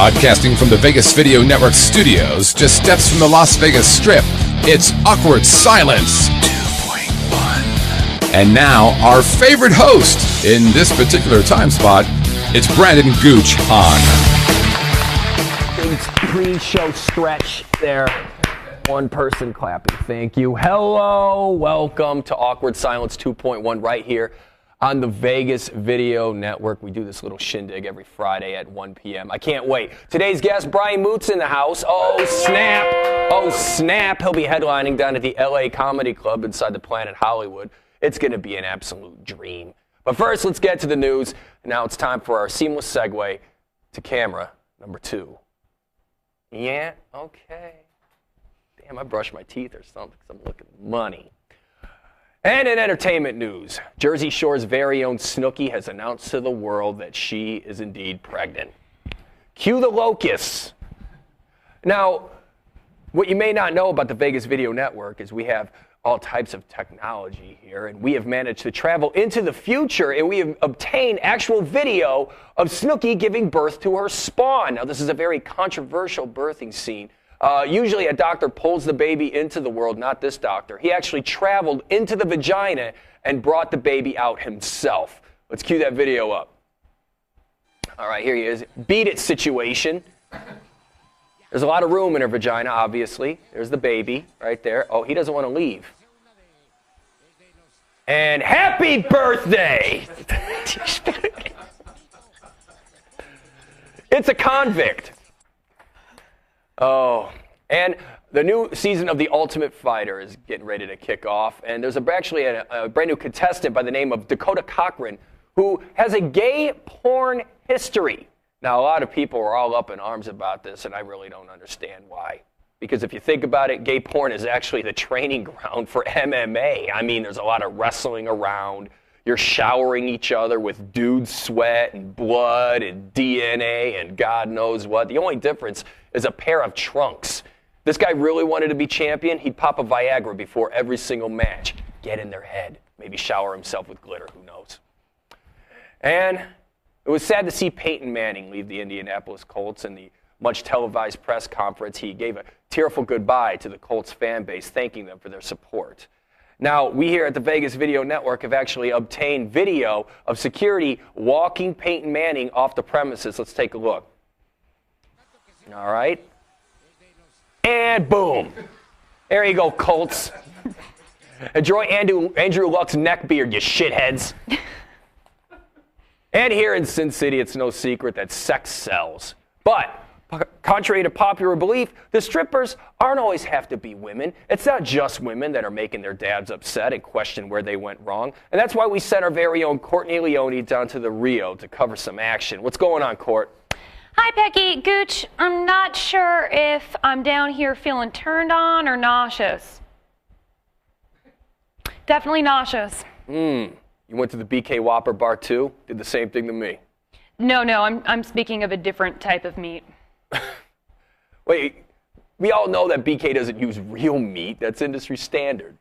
Broadcasting from the Vegas Video Network studios, just steps from the Las Vegas Strip, it's Awkward Silence 2.1. And now, our favorite host in this particular time spot, it's Brandon Gooch Hahn. Big pre-show stretch there. One person clapping. Thank you. Hello. Welcome to Awkward Silence 2.1 right here on the Vegas Video Network. We do this little shindig every Friday at 1 p.m. I can't wait. Today's guest, Brian Moote's in the house. Oh, snap. Oh, snap. He'll be headlining down at the LA Comedy Club inside the Planet Hollywood. It's going to be an absolute dream. But first, let's get to the news. Now it's time for our seamless segue to camera number 2. Yeah? Okay. Damn, I brushed my teeth or something because I'm looking money. And in entertainment news, Jersey Shore's very own Snookie has announced to the world that she is indeed pregnant. Cue the locusts. Now, what you may not know about the Vegas Video Network is we have all types of technology here, and we have managed to travel into the future, and we have obtained actual video of Snookie giving birth to her spawn. Now, this is a very controversial birthing scene. Usually a doctor pulls the baby into the world, not this doctor. He actually traveled into the vagina and brought the baby out himself. Let's cue that video up. All right, here he is. Beat it situation. There's a lot of room in her vagina, obviously. There's the baby right there. Oh, he doesn't want to leave. And happy birthday! It's a convict. Oh, and the new season of The Ultimate Fighter is getting ready to kick off, and there's actually a brand new contestant by the name of Dakota Cochran who has a gay porn history. Now, a lot of people are all up in arms about this, and I really don't understand why. Because if you think about it, gay porn is actually the training ground for MMA. I mean, there's a lot of wrestling around. You're showering each other with dude sweat and blood and DNA and God knows what. The only difference is a pair of trunks. This guy really wanted to be champion. He'd pop a Viagra before every single match. Get in their head. Maybe shower himself with glitter. Who knows? And it was sad to see Peyton Manning leave the Indianapolis Colts. In the much televised press conference, he gave a tearful goodbye to the Colts fan base, thanking them for their support. Now, we here at the Vegas Video Network have actually obtained video of security walking Peyton Manning off the premises. Let's take a look. All right. And boom. There you go, Colts. Enjoy Andrew Luck's neckbeard, you shitheads. And here in Sin City, it's no secret that sex sells. But contrary to popular belief, the strippers aren't always have to be women. It's not just women that are making their dads upset and question where they went wrong. And that's why we sent our very own Courtney Leone down to the Rio to cover some action. What's going on, Court? Hi, Pecky. Gooch, I'm not sure if I'm down here feeling turned on or nauseous. Definitely nauseous. You went to the BK Whopper bar too? Did the same thing to me. No, I'm speaking of a different type of meat. Wait, we all know that BK doesn't use real meat. That's industry standard.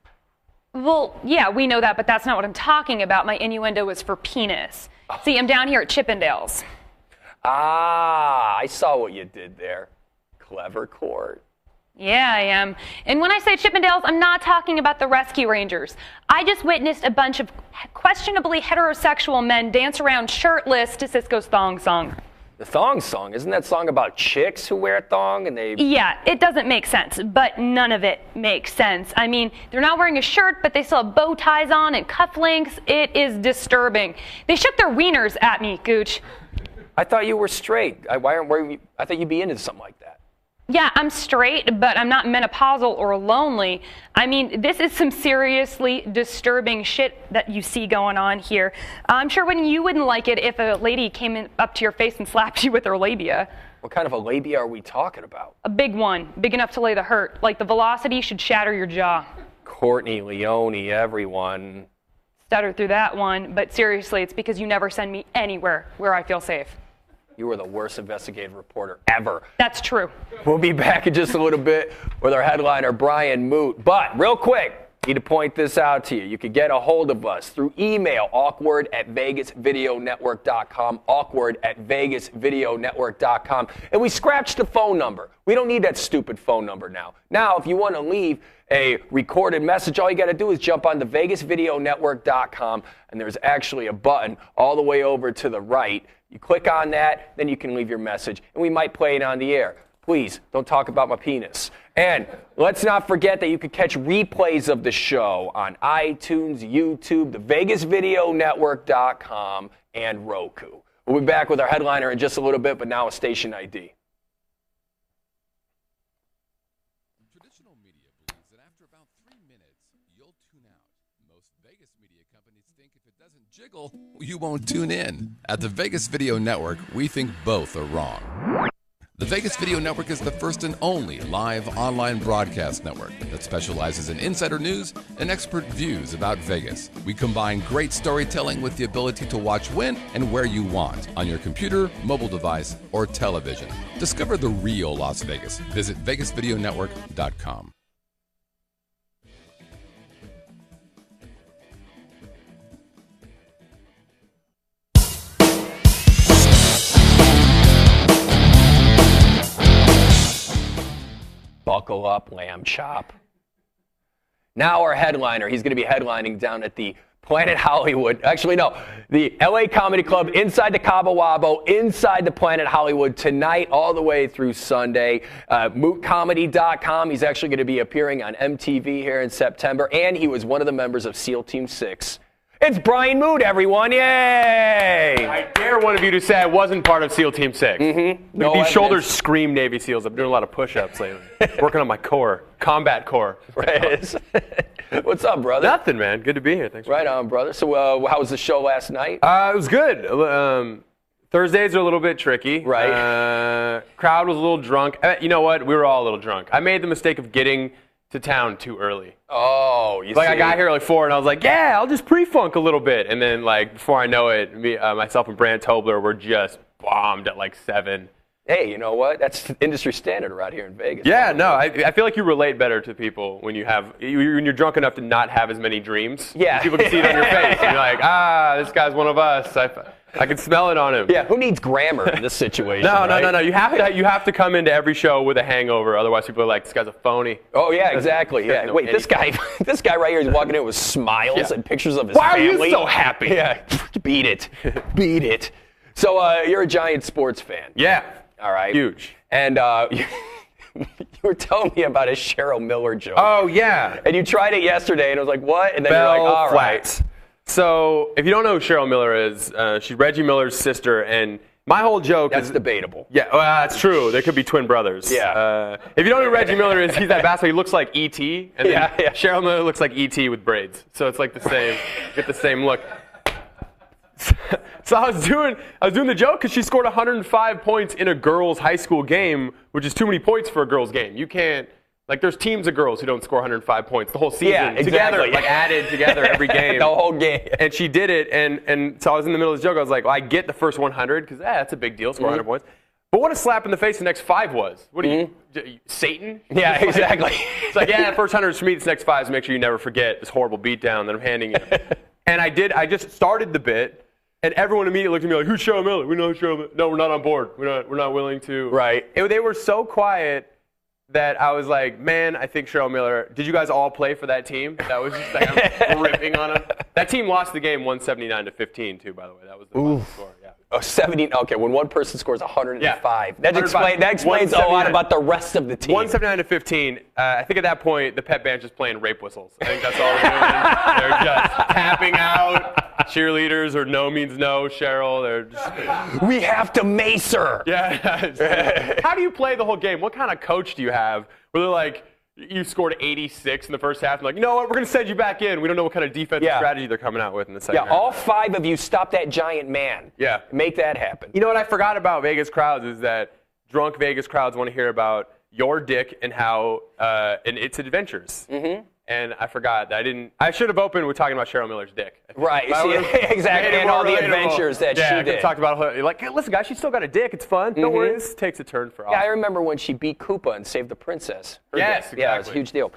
Well, yeah, we know that, but that's not what I'm talking about. My innuendo was for penis. See, I'm down here at Chippendales. Ah, I saw what you did there. Clever, Court. Yeah, I am. And when I say Chippendales, I'm not talking about the Rescue Rangers. I just witnessed a bunch of questionably heterosexual men dance around shirtless to Cisco's thong song. The thong song? Isn't that song about chicks who wear a thong and they... Yeah, it doesn't make sense, but none of it makes sense. I mean, they're not wearing a shirt, but they still have bow ties on and cufflinks. It is disturbing. They shook their wieners at me, Gooch. I thought you were straight. I thought you'd be into something like that. Yeah, I'm straight, but I'm not menopausal or lonely. I mean, this is some seriously disturbing shit that you see going on here. I'm sure you wouldn't like it if a lady came up to your face and slapped you with her labia. What kind of a labia are we talking about? A big one, big enough to lay the hurt. Like the velocity should shatter your jaw. Courtney Leone, everyone. Stuttered through that one, but seriously, it's because you never send me anywhere where I feel safe. You were the worst investigative reporter ever. That's true. We'll be back in just a little bit with our headliner, Brian Moote. But real quick, Need to point this out to you. You can get a hold of us through email, awkward@vegasvideonetwork.com, awkward@vegasvideonetwork.com. And we scratched the phone number. We don't need that stupid phone number now. Now, if you want to leave a recorded message, all you got to do is jump on to vegasvideonetwork.com, and there's actually a button all the way over to the right. You click on that, then you can leave your message, and we might play it on the air. Please, don't talk about my penis. And let's not forget that you can catch replays of the show on iTunes, YouTube, the vegasvideonetwork.com, and Roku. We'll be back with our headliner in just a little bit, but now a station ID. Traditional media believes that after about 3 minutes, you'll tune out. Most Vegas media companies think if it doesn't jiggle, you won't tune in. At the Vegas Video Network, we think both are wrong. The Vegas Video Network is the first and only live online broadcast network that specializes in insider news and expert views about Vegas. We combine great storytelling with the ability to watch when and where you want on your computer, mobile device, or television. Discover the real Las Vegas. Visit vegasvideonetwork.com. Buckle up, lamb chop. Now our headliner, he's going to be headlining down at the Planet Hollywood. Actually, no, the LA Comedy Club inside the Cabo Wabo, inside the Planet Hollywood tonight all the way through Sunday. MooteComedy.com. He's actually going to be appearing on MTV here in September, and he was one of the members of SEAL Team 6. It's Brian Moote, everyone. Yay! I dare one of you to say I wasn't part of SEAL Team 6. Mm-hmm. No, these shoulders scream Navy SEALs. I'm doing a lot of push-ups lately. Working on my core, combat core. Right. What's up, brother? Nothing, man. Good to be here. Thanks. Right on, brother. So how was the show last night? It was good. Thursdays are a little bit tricky. Right. Crowd was a little drunk. You know what? We were all a little drunk. I made the mistake of getting to town too early. Oh, you see. I got here at 4, and I was like, yeah, I'll just pre-funk a little bit. And then, before I know it, myself and Brant Tobler were just bombed at 7. Hey, you know what? That's industry standard around here in Vegas. Yeah, no, I feel like you relate better to people when when you're drunk enough to not have as many dreams. Yeah. People can see it on your face. And you're like, this guy's one of us. I can smell it on him. Yeah, who needs grammar in this situation? No. right? You have to come into every show with a hangover. Otherwise, people are like, this guy's a phony. Oh, yeah, exactly. Yeah. No Wait, this guy right here is walking in with smiles and pictures of his family. Why are you so happy? Yeah, beat it. Beat it. So you're a giant sports fan. Yeah. All right. Huge. And you were telling me about a Cheryl Miller joke. Oh, yeah. And you tried it yesterday, and I was like, what? And then Bell you're like, all Flats. right. So, if you don't know who Cheryl Miller is, she's Reggie Miller's sister, and my whole joke That's is... debatable. Yeah, well, that's true. There could be twin brothers. Yeah. If you don't know who Reggie Miller is, he's that basketball. He looks like E.T., and then Yeah. Cheryl Miller looks like E.T. with braids. So it's like the same, get the same look. So I was doing the joke because she scored 105 points in a girls' high school game, which is too many points for a girls' game. You can't... there's teams of girls who don't score 105 points the whole season together, added together every game. The whole game. And she did it, and so I was in the middle of the joke. I was like, well, I get the first 100 because that's a big deal, score 100 points. But what a slap in the face the next 5 was. What are you, Satan? Yeah, exactly. It's like, yeah, the first 100 is for me, this next 5 is make sure you never forget this horrible beatdown that I'm handing you. And I just started the bit. And everyone immediately looked at me like, who's Cheryl Miller? We know who's Cheryl Miller. No, we're not on board. We're not willing to. Right. They were so quiet that I was like, man, I think Cheryl Miller. Did you guys all play for that team? That was just I'm ripping on them. That team lost the game 179-15 too, by the way. That was the final score. Yeah. Oh, 70. Okay, when one person scores 105, Yeah. that explains a lot about the rest of the team. 179-15. I think at that point the pep band's just playing rape whistles. I think that's all they're doing. They're just tapping out. Cheerleaders or no means no, Cheryl. They're just. We have to mace her. Yeah. How do you play the whole game? What kind of coach do you have? Where they're like, you scored 86 in the first half. I'm like, you know what? We're going to send you back in. We don't know what kind of defensive strategy they're coming out with in the second half. All 5 of you stop that giant man. Yeah. Make that happen. You know what I forgot about Vegas crowds is that drunk Vegas crowds want to hear about your dick and how and its adventures. Mm-hmm. And I forgot that I should have opened with talking about Cheryl Miller's dick. Right. Exactly. And all the adventures that she did. Yeah, talked about her. Like, hey, listen, guys, she's still got a dick. It's fun. Don't worry. This takes a turn for us. Yeah, I remember when she beat Koopa and saved the princess. Yes, exactly. Yeah, it was a huge deal.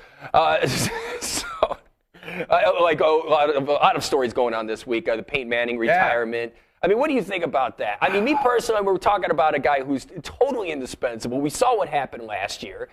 Like a lot of stories going on this week. The Peyton Manning retirement. Yeah. I mean, what do you think about that? I mean, me personally, we're talking about a guy who's totally indispensable. We saw what happened last year.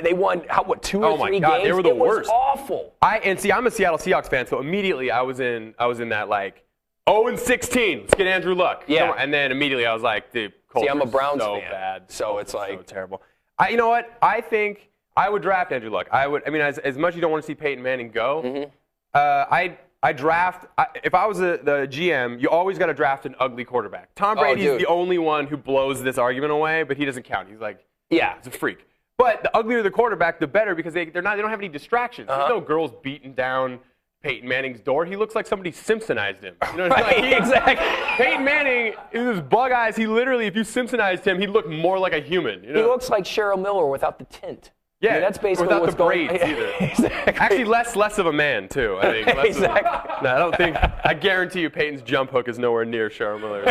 They won, 2 or 3 games? They were the worst. It was awful. I'm a Seattle Seahawks fan, so immediately I was in that, like, 0-16. Let's get Andrew Luck. Yeah. And then immediately I was like, dude, Colts I'm a Browns so fan. bad. So it's like. So terrible. You know what? I think I would draft Andrew Luck. As much as you don't want to see Peyton Manning go, I draft. If I was the GM, you always got to draft an ugly quarterback. Tom Brady's the only one who blows this argument away, but he doesn't count. He's like, he's a freak. But the uglier the quarterback, the better, because they don't have any distractions. There's no girls beating down Peyton Manning's door. He looks like somebody Simpsonized him. You know, exactly. Peyton Manning, his bug eyes. He literally, if you Simpsonized him, he'd look more like a human. You know? He looks like Cheryl Miller without the tint. Yeah, I mean, that's basically without what's the braids either. Exactly. Actually, less of a man too. I think. Exactly. No, I don't think. I guarantee you, Peyton's jump hook is nowhere near Cheryl Miller's.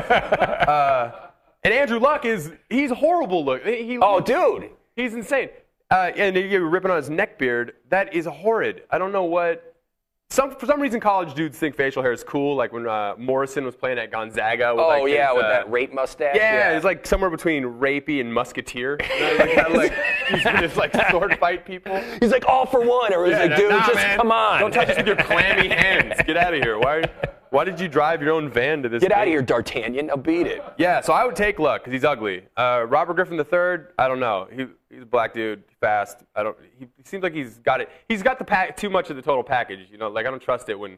And Andrew Luck he's horrible. Look, dude, he's insane. And you're ripping on his neck beard. That is horrid. I don't know what. For some reason, college dudes think facial hair is cool. Like when Morrison was playing at Gonzaga. With with that rape mustache. Yeah, it's like somewhere between rapey and musketeer. He's gonna just like sword fight people. He's like all for one, or he's like, dude, man, come on. Don't touch us with your clammy hands. Get out of here. Why did you drive your own van to this? Get out of here, D'Artagnan. I'll beat it. Yeah, so I would take Luck because he's ugly. Robert Griffin III, I don't know. He's a black dude, fast. He seems like he's got it. He's got too much of the total package. You know, like I don't trust it when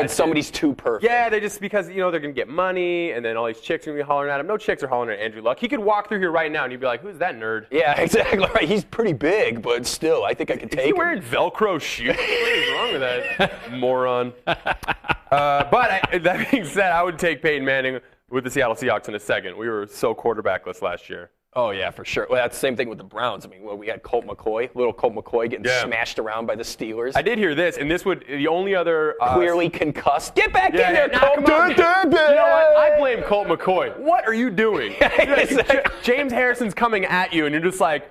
somebody's too perfect. Yeah, they just because they're gonna get money, and then all these chicks are gonna be hollering at him. No chicks are hollering at Andrew Luck. He could walk through here right now, and you'd be like, "Who's that nerd?" Yeah, exactly right. He's pretty big, but still, I think I could take him. Is he wearing Velcro shoes? What is wrong with that moron? But that being said, I would take Peyton Manning with the Seattle Seahawks in a second. We were so quarterbackless last year. Oh, yeah, for sure. Well, that's the same thing with the Browns. I mean, we had little Colt McCoy getting smashed around by the Steelers. I did hear this, and the only other... Clearly concussed. Get back in there, Colt! You know what? I blame Colt McCoy. What are you doing? James Harrison's coming at you, and you're just like...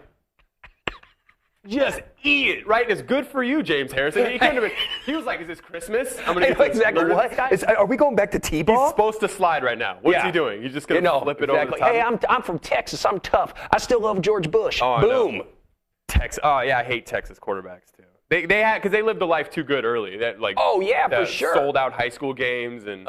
Just eat it, right? And it's good for you, James Harrison. He was like, "Is this Christmas? I'm gonna get exactly what? Are we going back to Tebow? He's supposed to slide right now. What's he doing? He's just gonna flip it over the top. Hey, I'm from Texas. I'm tough. I still love George Bush. Boom. Texas. Oh yeah, I hate Texas quarterbacks too. They had because they lived a life too good early. That for sure. Sold out high school games and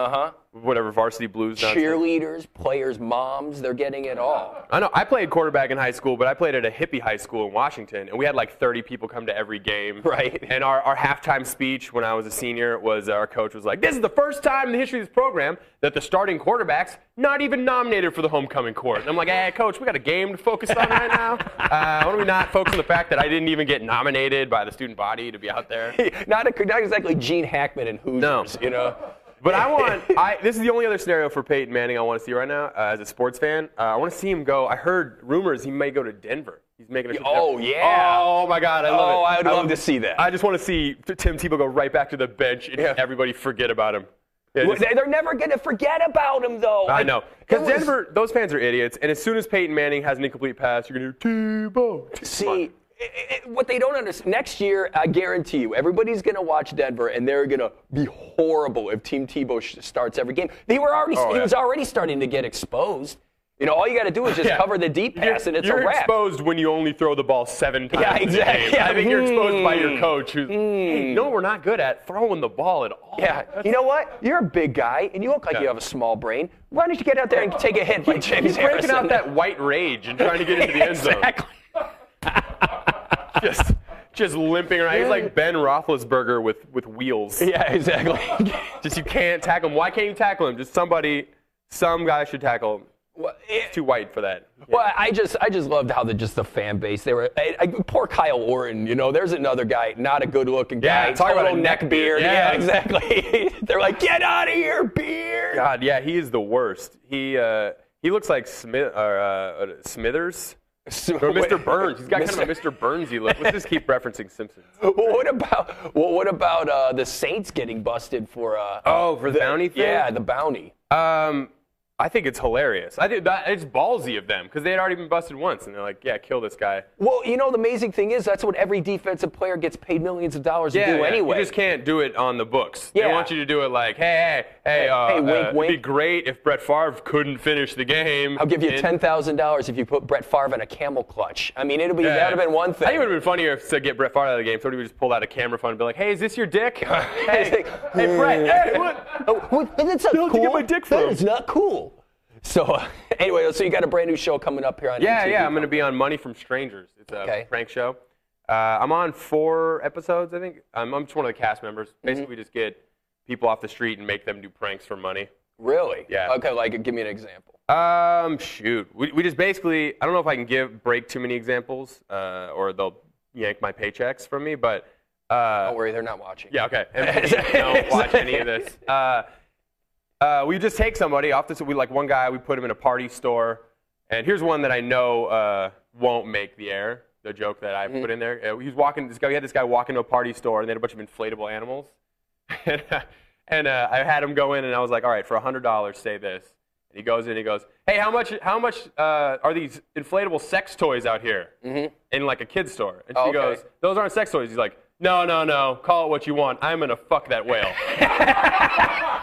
whatever varsity blues. Cheerleaders, players' moms, they're getting it all. I know. I played quarterback in high school, but I played at a hippie high school in Washington, and we had like 30 people come to every game. Right. And our halftime speech when I was a senior was our coach was like, "This is the first time in the history of this program that the starting quarterback's not even nominated for the homecoming court." And I'm like, "Hey, coach, we got a game to focus on right now. Why don't we not focus on the fact that I didn't even get nominated by the student body to be out there?" Not exactly Gene Hackman and Hoosiers, you know. But this is the only other scenario for Peyton Manning I want to see right now as a sports fan. I want to see him go. I heard rumors he may go to Denver. He's making a trip. Oh, yeah. Oh, my God. I love it. I would love to see that. I just want to see Tim Tebow go right back to the bench and everybody forget about him. Yeah, they're never going to forget about him, though. I know. Because Denver, those fans are idiots. And as soon as Peyton Manning has an incomplete pass, you're going to hear Tebow. See, what they don't understand, next year, I guarantee you, everybody's going to watch Denver, and they're going to be horrible if Team Tebow starts every game. He was already starting to get exposed. You know, all you got to do is just cover the deep pass, and it's a wrap. You're exposed when you only throw the ball 7 times. Yeah, exactly. I think you're exposed by your coach who's, hey, no, we're not good at throwing the ball at all. Yeah, you know what? You're a big guy, and you look like you have a small brain. Why don't you get out there and take a hit like James Harrison? He's breaking out that white rage and trying to get into the end zone. Exactly. Just limping around. He's like Ben Roethlisberger with wheels. Yeah, exactly. Just you can't tackle him. Why can't you tackle him? Just some guy should tackle him. Well, it's too white for that. Yeah. Well, I just loved how the fan base. They were poor Kyle Orton. You know, there's another guy, not a good-looking guy. Yeah, talk about a neck beard. Yeah, exactly. They're like, get out of here, beard. God, yeah, he is the worst. He looks like Smithers. Or Mr. Burns. He's got kind of a Mr. Burnsy look. Let's just keep referencing Simpsons. Well, what about the Saints getting busted for? For the bounty thing? Yeah, the bounty. I think it's hilarious. I think that it's ballsy of them because they had already been busted once, and they're like, "Yeah, kill this guy." Well, the amazing thing is that's what every defensive player gets paid millions of dollars to do anyway. You just can't do it on the books. Yeah. They want you to do it like, "Hey, wink, wink. It'd be great if Brett Favre couldn't finish the game." I'll give you $10,000 if you put Brett Favre in a camel clutch. I mean, that would have been one thing. I think it would have been funnier to get Brett Favre out of the game. Somebody would just pull out a camera phone and be like, "Hey, is this your dick? hey, Brett, hey, what? That's not cool. You get my dick from? That is not cool." So anyway, so you got a brand new show coming up here on MTV. Yeah, I'm going to be on Money from Strangers. It's a prank show. I'm on 4 episodes, I think. I'm just one of the cast members. Basically, we just get people off the street and make them do pranks for money. Really? Yeah. Okay, give me an example. Shoot. We just basically, I don't know if I can break too many examples, or they'll yank my paychecks from me, but... don't worry, they're not watching. Yeah, okay. Don't watch any of this. We just take somebody off this. One guy, we put him in a party store. And here's one that I know won't make the air, the joke that I put in there. We had this guy walk into a party store, and they had a bunch of inflatable animals. and I had him go in, and I was like, all right, for $100, say this. And he goes in, and he goes, hey, how much are these inflatable sex toys out here? In like a kid's store. And she goes, those aren't sex toys. He's like, no, call it what you want. I'm gonna fuck that whale.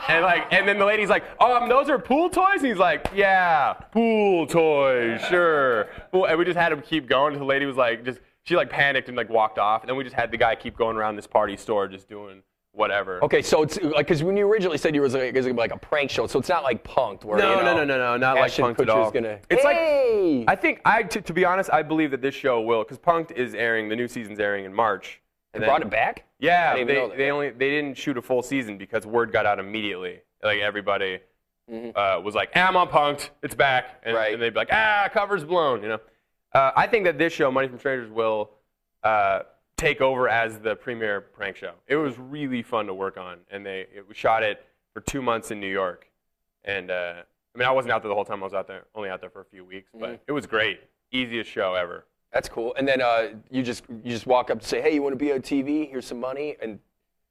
and then the lady's like, those are pool toys? And he's like, yeah, pool toys, sure. And we just had him keep going. And the lady was like, she panicked and walked off. And then we just had the guy keep going around this party store just doing whatever. Okay, so it's because when you originally said it was going to be like a prank show, so it's not like Punk'd where no, not like Punk'd at all. I think to be honest, I believe that this show will, because Punk'd is airing, the new season's airing in March. They brought it back? Yeah, they didn't shoot a full season because word got out immediately. Everybody was like, I'm on Punk'd, it's back, and they'd be like, cover's blown, I think that this show, Money from Strangers, will take over as the premier prank show. It was really fun to work on, and we shot it for 2 months in New York, and I wasn't out there the whole time. I was only out there for a few weeks, but it was great. Easiest show ever. That's cool. And then you just walk up to say, hey, you want to be on TV? Here's some money, and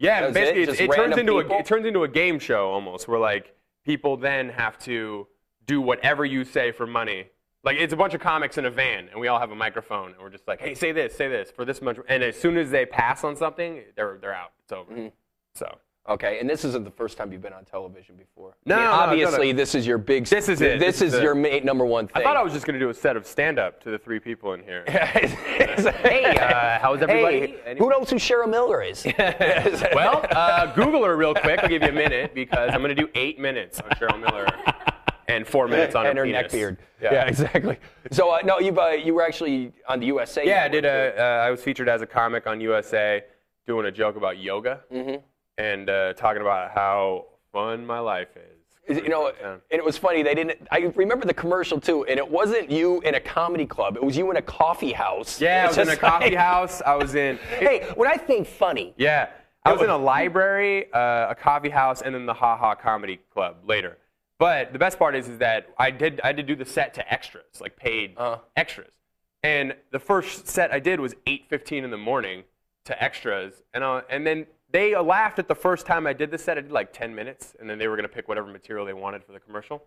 basically it turns into a game show almost, where people then have to do whatever you say for money. It's a bunch of comics in a van, and we all have a microphone, and we're just like, hey, say this for this much. And as soon as they pass on something, they're out. It's over. So. Okay, and this isn't the first time you've been on television before. No, obviously this is your big. This is it. This is your number one thing. I thought I was just going to do a set of stand-up to the 3 people in here. Hey, how's everybody? Hey, who knows who Cheryl Miller is? Well, Google her real quick. I'll give you a minute because I'm going to do 8 minutes on Cheryl Miller. And 4 minutes on her penis. Neckbeard. Yeah, exactly. So no, you were actually on the USA. Yeah, I was featured as a comic on USA, doing a joke about yoga, and talking about how fun my life is. And it was funny. I remember the commercial too, and it wasn't you in a comedy club. It was you in a coffee house. Yeah, I was in a coffee house. I was in. Hey, when I think funny. Yeah, I was in a library, a coffee house, and then the Ha Ha Comedy Club later. But the best part is that I had to do the set to extras, paid extras. And the first set I did was 8:15 in the morning to extras. And then they laughed at the first time I did the set. I did 10 minutes, and then they were going to pick whatever material they wanted for the commercial.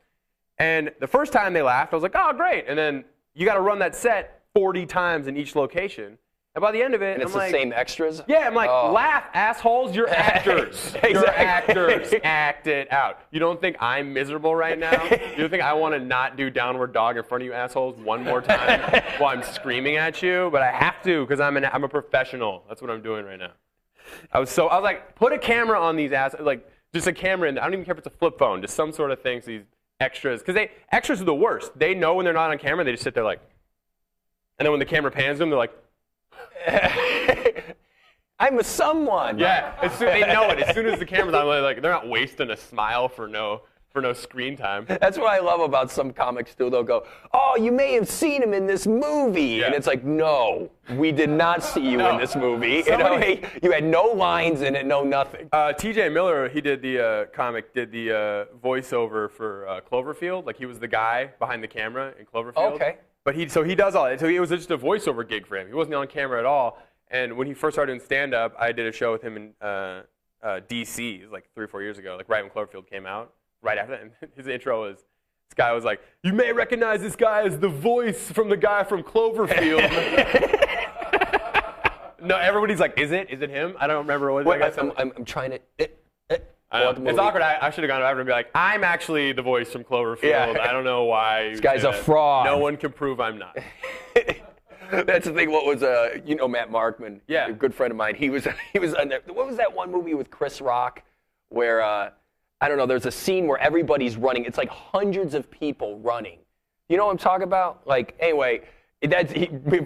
And the first time they laughed, I was like, oh, great. And then you got to run that set 40 times in each location. And by the end of it, and it's the same extras? Yeah, I'm like, laugh, assholes, you're actors. Exactly. You're actors. Act it out. You don't think I'm miserable right now? You don't think I want to not do downward dog in front of you assholes one more time while I'm screaming at you? But I have to because I'm a professional. That's what I'm doing right now. I was like, put a camera on these assholes, just a camera in there. I don't even care if it's a flip phone, just some sort of thing so these extras. Because extras are the worst. They know when they're not on camera, they just sit there and then when the camera pans them, they're like, I'm a someone. Yeah, they know it. As soon as the camera's on, they're not wasting a smile for no screen time. That's what I love about some comics too. They'll go, "Oh, you may have seen him in this movie," and it's like, "No, we did not see you in this movie. You had no lines in it, no nothing." T.J. Miller, he did the voiceover for Cloverfield. He was the guy behind the camera in Cloverfield. Okay. But he does all that. So it was just a voiceover gig for him. He wasn't on camera at all. And when he first started doing stand-up, I did a show with him in D.C. It was 3 or 4 years ago, right when Cloverfield came out. Right after that, and his intro was, This guy was like, "You may recognize this guy as the voice from the guy from Cloverfield." No, everybody's like, "Is it? Is it him?" I don't remember what. I'm trying to. It's awkward. I should have gone over and be like, "I'm actually the voice from Cloverfield. Yeah. I don't know why." This guy's a fraud. No one can prove I'm not. That's the thing. What was Matt Markman? Yeah, a good friend of mine. He was on there. What was that one movie with Chris Rock, where I don't know. There's a scene where everybody's running. It's like hundreds of people running. You know what I'm talking about? Like anyway.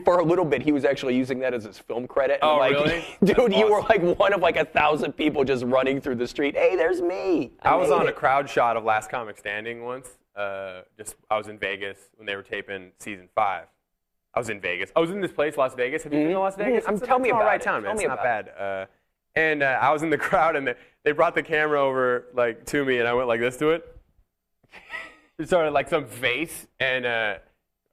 For a little bit, he was actually using that as his film credit. Oh, like, really? Dude, That's you awesome. were like one of like 1,000 people just running through the street. Hey, there's me. I was on a crowd shot of Last Comic Standing once. I was in Vegas when they were taping season 5. I was in Vegas. I was in this place, Las Vegas. Have you been to Las Vegas? Tell me about right it. town, man. Tell me it's not about bad. And I was in the crowd, and they brought the camera over like to me, and I went like this to it. It started like some vase, and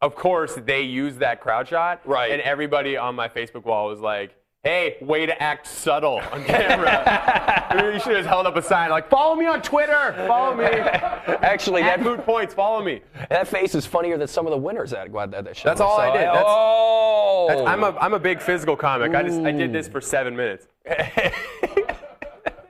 of course they used that crowd shot. Right. And everybody on my Facebook wall was like, "Hey, way to act subtle on camera." You should have held up a sign like, "Follow me on Twitter. Follow me." Actually, At Moot Points, follow me. that face is funnier than some of the winners that show. That's all I did. Oh. I'm a big physical comic. I did this for 7 minutes.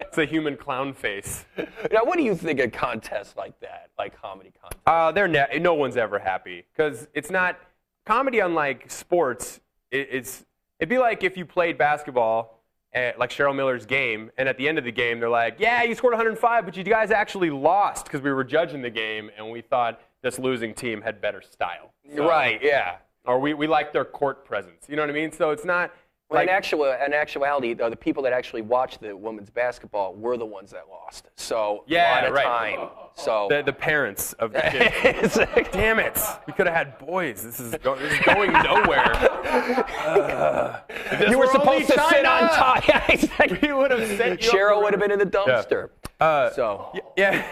It's a human clown face. Now, what do you think of contests like that, like comedy contests? No one's ever happy because it's not comedy. Unlike sports, it'd be like if you played basketball. Like Cheryl Miller's game, and at the end of the game, they're like, "Yeah, you scored 105, but you guys actually lost because we were judging the game, and we thought this losing team had better style." So, Right, yeah. Or we liked their court presence. You know what I mean? So it's not Well, like in actuality, the people that actually watched the women's basketball were the ones that lost. So Yeah, a lot of right. time. So the parents of the kids. Damn it! We could have had boys. This is going nowhere. you were supposed to sit on top. Yeah, exactly. We would have sent you. Cheryl would have been in the dumpster. Yeah.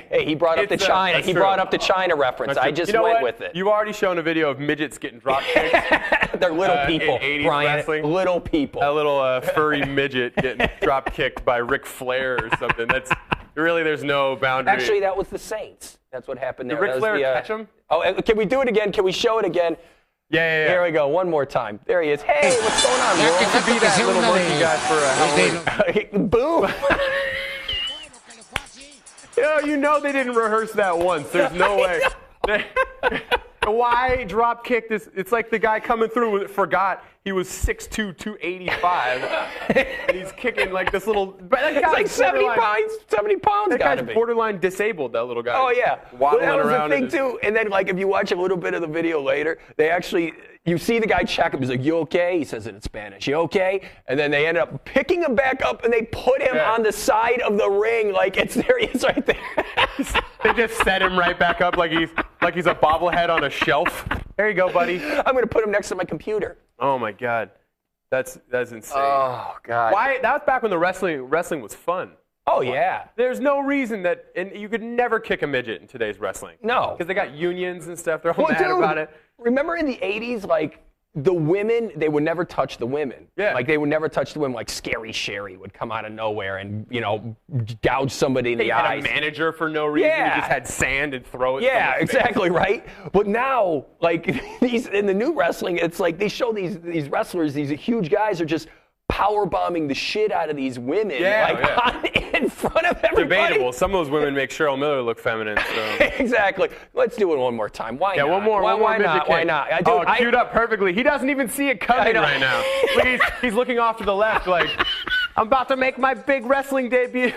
Hey, he brought up the China. He brought up the China reference. I just went with it. You've already shown a video of midgets getting drop kicked. They're little people, in 80s Brian. wrestling. Little people. A little furry midget getting drop kicked by Ric Flair or something. That's really, there's no boundary. Actually, that was the Saints. That's what happened there. Did Ric Flair catch him? Oh, can we do it again? Can we show it again? Yeah. There we go. One more time. There he is. Hey, what's going on, Ya Will? que To be that little monkey guy for Halloween. Boom. You know they didn't rehearse that once. There's no way. Why drop kick this? It's like the guy coming through forgot he was 6'2", 285, and he's kicking like this little. It's like 70 pounds. 70 pounds. That gotta guy's be. borderline disabled. That little guy. Oh yeah. Waddling Well, that was around. the thing too. And then like if you watch a little bit of the video later, they actually you see the guy check him. He's like, "You okay?" He says it in Spanish. "You okay?" And then they end up picking him back up and they put him on the side of the ring. Like there he is right there. They just set him right back up like he's a bobblehead on a shelf. There you go, buddy. I'm gonna put him next to my computer. Oh my God, that's insane. Oh God. Why? That was back when the wrestling was fun. Oh yeah. There's no reason that, and you could never kick a midget in today's wrestling. No. Because they got unions and stuff. They're all mad about it. Remember in the 80s, like the women, they would never touch the women. Yeah. Like they would never touch the women. Like Scary Sherry would come out of nowhere and gouge somebody in the They had eyes. a manager for no reason. Yeah. He just had sand and throw it. Yeah, from his face. exactly right. But now, like in the new wrestling, it's like they show these wrestlers, these huge guys are just power bombing the shit out of these women, in front of everybody. Debatable. Some of those women make Cheryl Miller look feminine. So. Exactly. Let's do it one more time. Why Yeah, not? one more Why midget not? kick. Why not? Queued up perfectly. He doesn't even see it coming know. right now. Look, he's looking off to the left like, I'm about to make my big wrestling debut.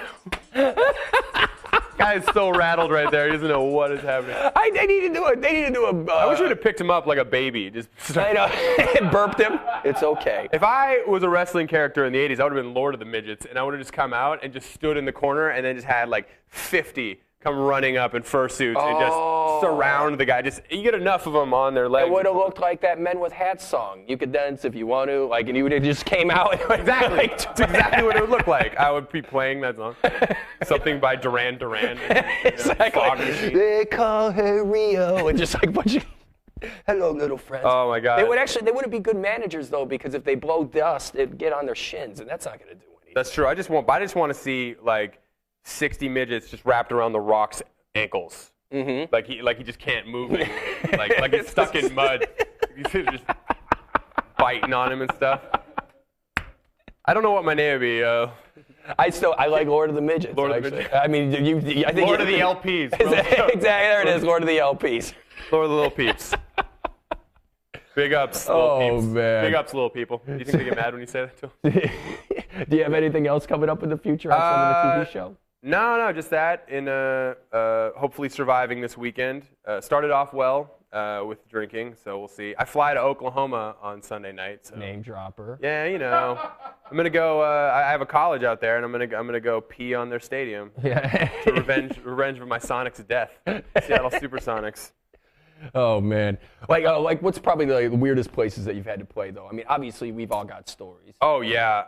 Guy is so rattled right there. He doesn't know what is happening. They need to do a. I wish we would have picked him up like a baby. I know. And burped him. It's okay. If I was a wrestling character in the 80s, I would have been Lord of the Midgets, and I would have just come out and just stood in the corner and then just had like 50 come running up in fursuits and just surround the guy. Just you get enough of them on their legs. It would have looked like that Men with Hats song. You could dance if you want to, like, and he would have just came out. Exactly. That's exactly what it would look like. I would be playing that song. Something by Duran Duran. Exactly. They call her Rio, and just like bunch of. Hello, little friends. Oh my God. They wouldn't be good managers though, because if they blow dust, it'd get on their shins, and that's not going to do anything. That's true. I just want to see like 60 midgets just wrapped around the Rock's ankles. Mm-hmm. Like he just can't move it. like he's stuck in mud. He's just biting on him and stuff. I don't know what my name would be. I like Lord of the Midgets. Lord of the Midgets. I mean, I think Lord of the LPs. Exactly, there it is. Lord of the LPs. Lord of the Little Peeps. Big ups, little peeps. Man. Big ups, little people. Do you think they get mad when you say that to them? Do you have anything else coming up in the future outside of the TV show? No, just that. In hopefully surviving this weekend. Started off well with drinking, so we'll see. I fly to Oklahoma on Sunday night. So. Name dropper. Yeah, I'm gonna go. I have a college out there, and I'm gonna go pee on their stadium. Yeah. To revenge of my Sonics' death. Seattle SuperSonics. Oh man, like what's probably the weirdest places that you've had to play though? I mean, obviously we've all got stories. Oh yeah,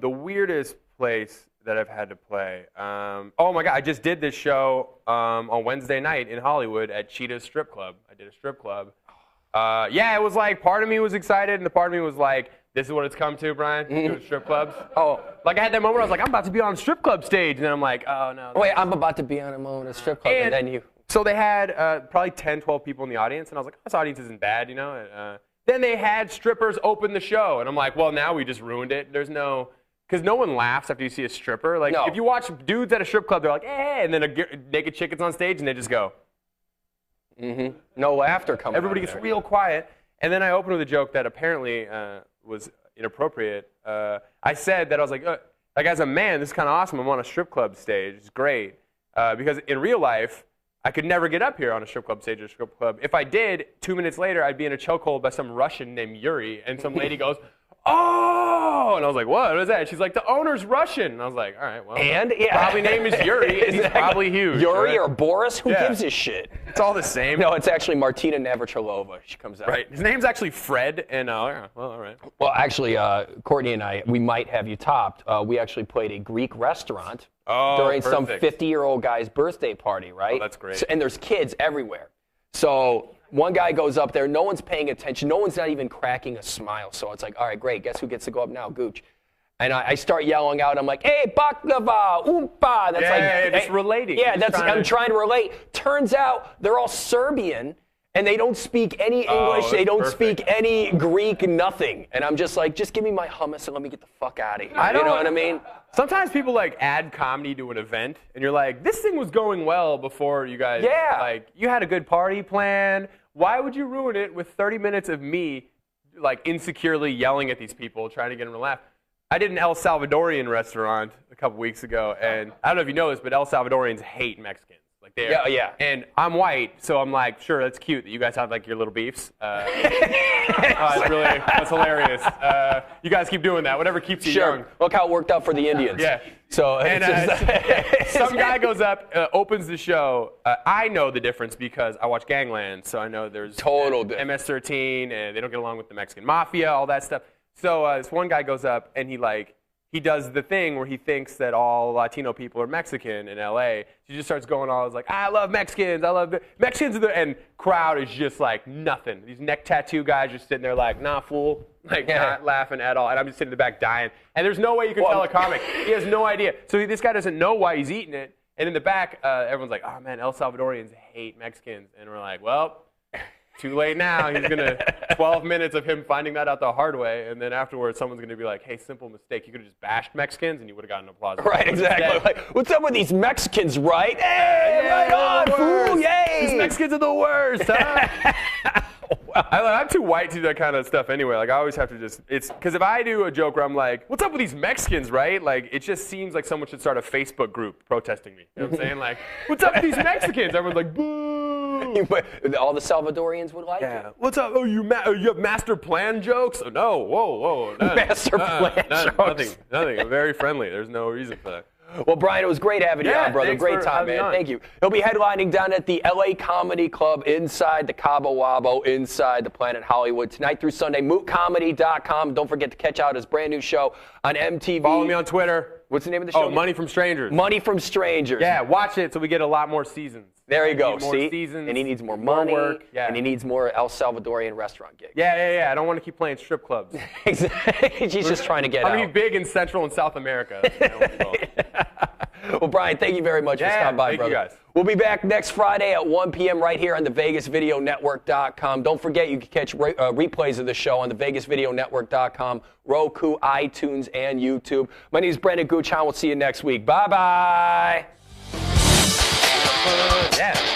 the weirdest place that I've had to play. Oh my God, I just did this show on Wednesday night in Hollywood at Cheetah's Strip Club. I did a strip club. Yeah, it was like part of me was excited and the part of me was like, this is what it's come to, Brian, doing strip clubs. Oh, like I had that moment where I was like, I'm about to be on a strip club stage, and then I'm like, oh no. Wait, I'm about to be on a moment at a strip club, and then you. So they had probably 10, 12 people in the audience, and I was like, this audience isn't bad, Then they had strippers open the show, and I'm like, well, now we just ruined it. There's no, because no one laughs after you see a stripper. Like, if you watch dudes at a strip club, they're like, eh, and then a naked chick gets on stage, and they just go. Mm-hmm. No laughter coming. Everybody gets real quiet, and then I opened with a joke that apparently was inappropriate. I said that I was like, as a man, this is kind of awesome. I'm on a strip club stage. It's great. Because in real life, I could never get up here on a strip club stage or a strip club. If I did, 2 minutes later, I'd be in a chokehold by some Russian named Yuri, and some lady goes, oh! And I was like, what is that? And she's like, the owner's Russian. And I was like, all right, well, probably name is Yuri. Exactly. He's probably huge. Yuri or Boris? Who gives a shit? It's all the same. No, it's actually Martina Navratilova. She comes out. Right. His name's actually Fred, and well, all right. Well, actually, Courtney and I, we might have you topped. We actually played a Greek restaurant during some 50-year-old guy's birthday party, right? Oh, that's great. So, and there's kids everywhere. So one guy goes up there, no one's paying attention, no one's not even cracking a smile. So it's like, all right, great, guess who gets to go up now? Gooch. And I start yelling out, I'm like, hey, baklava, oompa. That's just relating. Yeah, I'm trying to relate. Turns out they're all Serbian, and they don't speak any English, they don't speak any Greek, nothing. And I'm just like, just give me my hummus and let me get the fuck out of here. You know what I mean? Sometimes people like add comedy to an event, and you're like, this thing was going well before you guys, like, you had a good party plan. Why would you ruin it with 30 minutes of me, like, insecurely yelling at these people, trying to get them to laugh? I did an El Salvadorian restaurant a couple weeks ago, and I don't know if you know this, but El Salvadorians hate Mexicans. Like yeah. And I'm white, so I'm like, sure, that's cute that you guys have like your little beefs. That's hilarious. You guys keep doing that. Whatever keeps you young. Look how it worked out for the Indians. Yeah. So some guy goes up, opens the show. I know the difference because I watch Gangland, so I know there's total difference. MS-13, and they don't get along with the Mexican mafia, all that stuff. So this one guy goes up and he does the thing where he thinks that all Latino people are Mexican in LA. He just starts going on, like, I love Mexicans, Mexicans, and crowd is just like nothing. These neck tattoo guys just sitting there like, nah, fool, like not laughing at all. And I'm just sitting in the back dying. And there's no way you can tell a comic. He has no idea. So this guy doesn't know why he's eating it. And in the back, everyone's like, oh man, El Salvadorians hate Mexicans. And we're like, well, too late now. He's going to 12 minutes of him finding that out the hard way, and then afterwards someone's going to be like, hey, simple mistake. You could have just bashed Mexicans and you would have gotten applause. Right, exactly. Like, what's up with these Mexicans, right? Hey, right on, fool, yay! These Mexicans are the worst, huh? I'm too white to do that kind of stuff anyway. Like, I always have to because if I do a joke where I'm like, what's up with these Mexicans, right? Like, it just seems like someone should start a Facebook group protesting me. You know what I'm saying? Like, what's up with these Mexicans? Everyone's like, boo! All the Salvadorians would like it. What's up? Oh, you have master plan jokes? Oh, no, whoa. Master plan jokes. Nothing. I'm very friendly. There's no reason for that. Well, Brian, it was great having you on, brother. Great time, man. On. Thank you. He'll be headlining down at the LA Comedy Club inside the Cabo Wabo, inside the Planet Hollywood, tonight through Sunday. MooteComedy.com. Don't forget to catch out his brand new show on MTV. Follow me on Twitter. What's the name of the show? Oh, Money from Strangers. Money from Strangers. Yeah, watch it so we get a lot more seasons. There you go. More See? Seasons, and he needs more money. Work. Yeah. And he needs more El Salvadorian restaurant gigs. Yeah. I don't want to keep playing strip clubs. Exactly. He's just trying to get out. I'm going to be big in Central and South America. That's what I want to go. Well, Brian, thank you very much for stopping by, brother. Thank you guys. We'll be back next Friday at 1 p.m. right here on the VegasVideoNetwork.com. Don't forget you can catch replays of the show on the VegasVideoNetwork.com, Roku, iTunes, and YouTube. My name is Brandon Guchon. We'll see you next week. Bye-bye. Yeah.